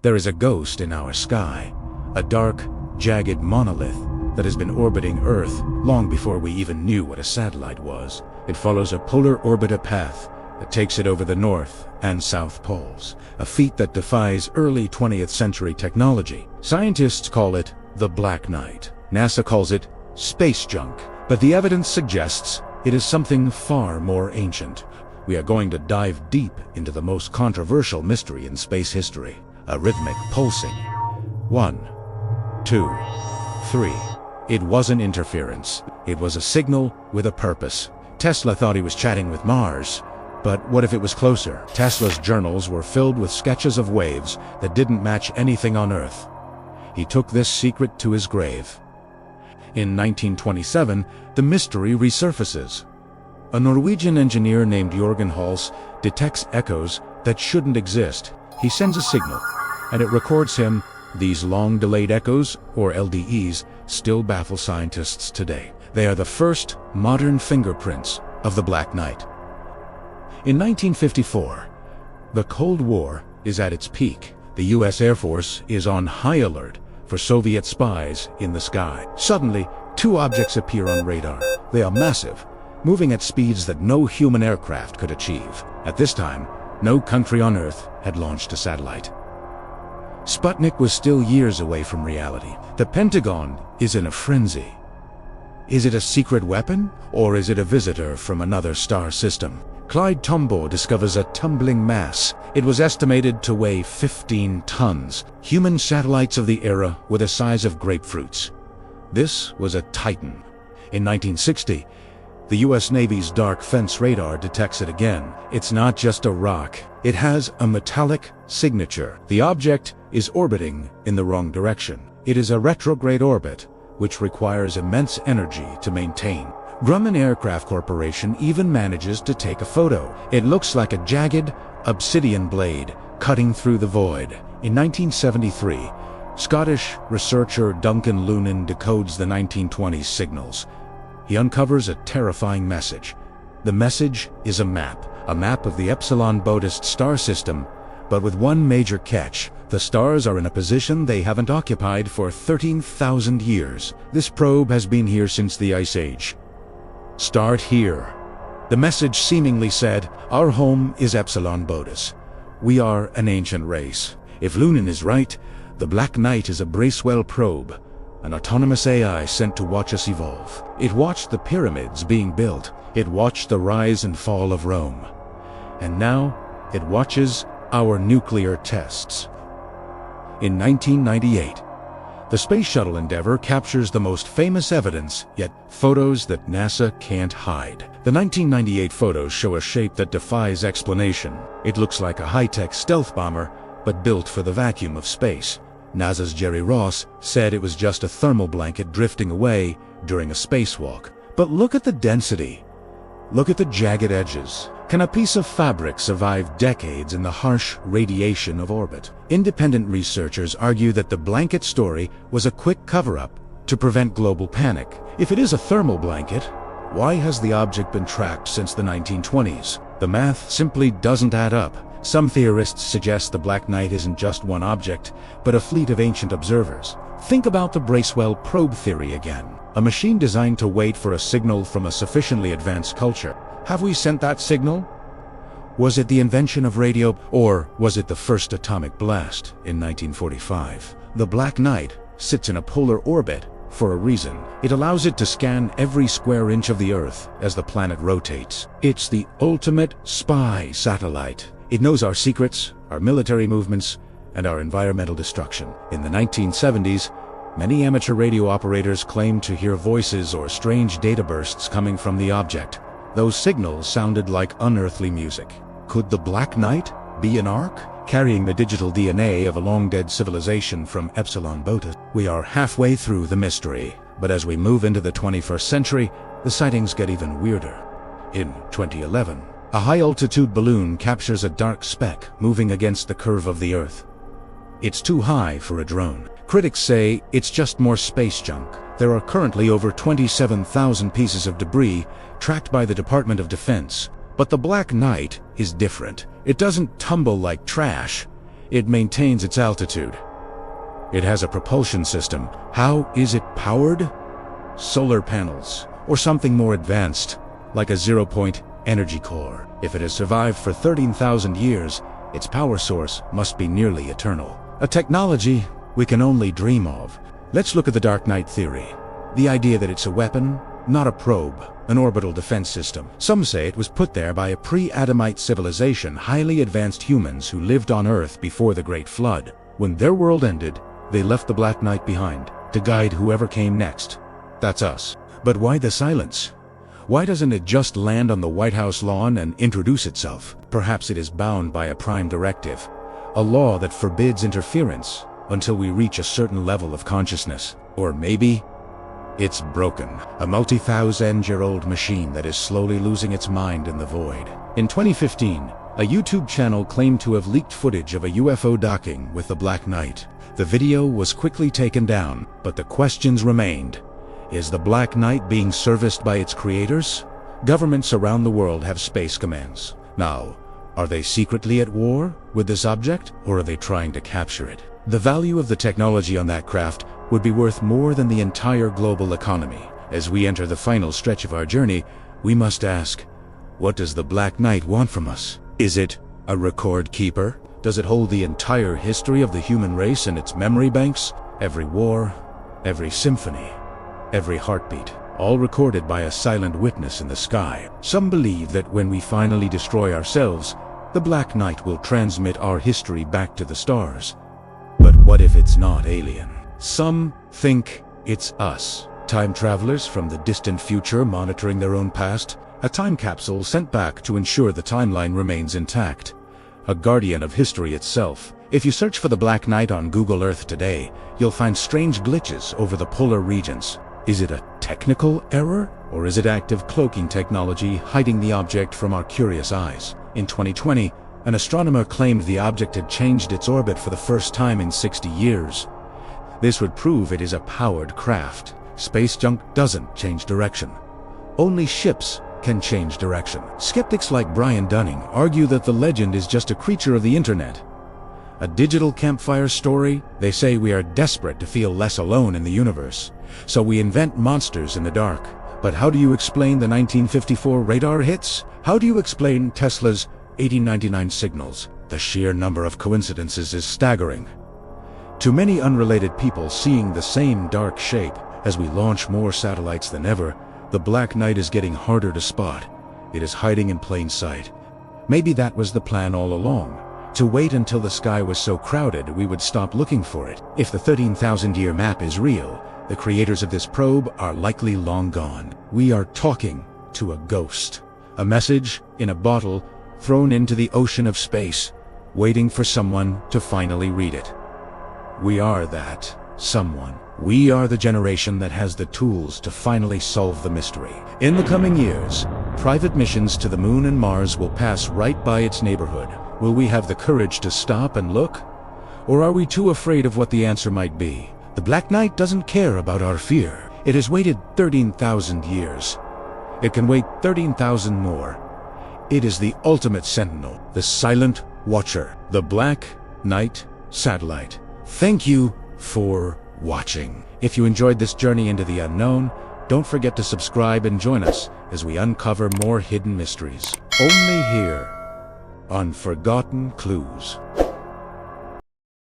There is a ghost in our sky, a dark, jagged monolith that has been orbiting Earth long before we even knew what a satellite was. It follows a polar orbiter path that takes it over the North and South Poles, a feat that defies early 20th century technology. Scientists call it the Black Knight. NASA calls it space junk, but the evidence suggests it is something far more ancient. We are going to dive deep into the most controversial mystery in space history, a rhythmic pulsing. 1, 2, 3. It wasn't interference. It was a signal with a purpose. Tesla thought he was chatting with Mars, but what if it was closer? Tesla's journals were filled with sketches of waves that didn't match anything on Earth. He took this secret to his grave. In 1927, the mystery resurfaces. A Norwegian engineer named Jørgen Hals detects echoes that shouldn't exist. He sends a signal, and it records him. These long-delayed echoes, or LDEs, still baffle scientists today. They are the first modern fingerprints of the Black Knight. In 1954, the Cold War is at its peak. The U.S. Air Force is on high alert for Soviet spies in the sky. Suddenly, two objects appear on radar. They are massive, moving at speeds that no human aircraft could achieve. At this time, no country on Earth had launched a satellite. Sputnik was still years away from reality. The Pentagon is in a frenzy. Is it a secret weapon, or is it a visitor from another star system? Clyde Tombaugh discovers a tumbling mass. It was estimated to weigh 15 tons. Human satellites of the era were the size of grapefruits. This was a titan. In 1960, the U.S. Navy's dark fence radar detects it again. It's not just a rock. It has a metallic signature. The object is orbiting in the wrong direction. It is a retrograde orbit, which requires immense energy to maintain. Grumman Aircraft Corporation even manages to take a photo. It looks like a jagged, obsidian blade cutting through the void. In 1973, Scottish researcher Duncan Lunan decodes the 1920s signals. He uncovers a terrifying message. The message is a map of the Epsilon Boötis star system, but with one major catch. The stars are in a position they haven't occupied for 13,000 years. This probe has been here since the Ice Age. Start here. The message seemingly said, our home is Epsilon Boötis. We are an ancient race. If Lunan is right, the Black Knight is a Bracewell probe, an autonomous AI sent to watch us evolve. It watched the pyramids being built. It watched the rise and fall of Rome. And now, it watches our nuclear tests. In 1998, the Space Shuttle Endeavour captures the most famous evidence, yet photos that NASA can't hide. The 1998 photos show a shape that defies explanation. It looks like a high-tech stealth bomber, but built for the vacuum of space. NASA's Jerry Ross said it was just a thermal blanket drifting away during a spacewalk. But look at the density. Look at the jagged edges. Can a piece of fabric survive decades in the harsh radiation of orbit? Independent researchers argue that the blanket story was a quick cover-up to prevent global panic. If it is a thermal blanket, why has the object been tracked since the 1920s? The math simply doesn't add up. Some theorists suggest the Black Knight isn't just one object, but a fleet of ancient observers. Think about the Bracewell probe theory again. A machine designed to wait for a signal from a sufficiently advanced culture. Have we sent that signal? Was it the invention of radio, or was it the first atomic blast in 1945? The Black Knight sits in a polar orbit for a reason. It allows it to scan every square inch of the Earth as the planet rotates. It's the ultimate spy satellite. It knows our secrets, our military movements, and our environmental destruction. In the 1970s, many amateur radio operators claimed to hear voices or strange data bursts coming from the object. Those signals sounded like unearthly music. Could the Black Knight be an ark, carrying the digital DNA of a long-dead civilization from Epsilon Boötis? We are halfway through the mystery, but as we move into the 21st century, the sightings get even weirder. In 2011, a high-altitude balloon captures a dark speck moving against the curve of the Earth. It's too high for a drone. Critics say it's just more space junk. There are currently over 27,000 pieces of debris tracked by the Department of Defense. But the Black Knight is different. It doesn't tumble like trash. It maintains its altitude. It has a propulsion system. How is it powered? Solar panels, or something more advanced, like a zero-point energy core. If it has survived for 13,000 years, its power source must be nearly eternal. A technology we can only dream of. Let's look at the Dark Knight theory. The idea that it's a weapon, not a probe, an orbital defense system. Some say it was put there by a pre-Adamite civilization, highly advanced humans who lived on Earth before the Great Flood. When their world ended, they left the Black Knight behind to guide whoever came next. That's us. But why the silence? Why doesn't it just land on the White House lawn and introduce itself? Perhaps it is bound by a prime directive, a law that forbids interference until we reach a certain level of consciousness. Or maybe it's broken, a multi-thousand-year-old machine that is slowly losing its mind in the void. In 2015, a YouTube channel claimed to have leaked footage of a UFO docking with the Black Knight. The video was quickly taken down, but the questions remained. Is the Black Knight being serviced by its creators? Governments around the world have space commands. Now, are they secretly at war with this object, or are they trying to capture it? The value of the technology on that craft would be worth more than the entire global economy. As we enter the final stretch of our journey, we must ask, what does the Black Knight want from us? Is it a record keeper? Does it hold the entire history of the human race in its memory banks? Every war, every symphony, every heartbeat, all recorded by a silent witness in the sky. Some believe that when we finally destroy ourselves, the Black Knight will transmit our history back to the stars. But what if it's not alien? Some think it's us, time travelers from the distant future monitoring their own past, a time capsule sent back to ensure the timeline remains intact, a guardian of history itself. If you search for the Black Knight on Google Earth today, you'll find strange glitches over the polar regions. Is it a technical error, or is it active cloaking technology hiding the object from our curious eyes? In 2020, an astronomer claimed the object had changed its orbit for the first time in 60 years. This would prove it is a powered craft. Space junk doesn't change direction. Only ships can change direction. Skeptics like Brian Dunning argue that the legend is just a creature of the internet. A digital campfire story? They say we are desperate to feel less alone in the universe, so we invent monsters in the dark. But how do you explain the 1954 radar hits? How do you explain Tesla's 1899 signals? The sheer number of coincidences is staggering. To many unrelated people seeing the same dark shape, as we launch more satellites than ever, the Black Knight is getting harder to spot. It is hiding in plain sight. Maybe that was the plan all along, to wait until the sky was so crowded we would stop looking for it. If the 13,000-year map is real, the creators of this probe are likely long gone. We are talking to a ghost. A message in a bottle thrown into the ocean of space, waiting for someone to finally read it. We are that someone. We are the generation that has the tools to finally solve the mystery. In the coming years, private missions to the Moon and Mars will pass right by its neighborhood. Will we have the courage to stop and look? Or are we too afraid of what the answer might be? The Black Knight doesn't care about our fear. It has waited 13,000 years. It can wait 13,000 more. It is the ultimate sentinel, the silent watcher, the Black Knight satellite. Thank you for watching. If you enjoyed this journey into the unknown, don't forget to subscribe and join us as we uncover more hidden mysteries. Only here on Forgotten Clues.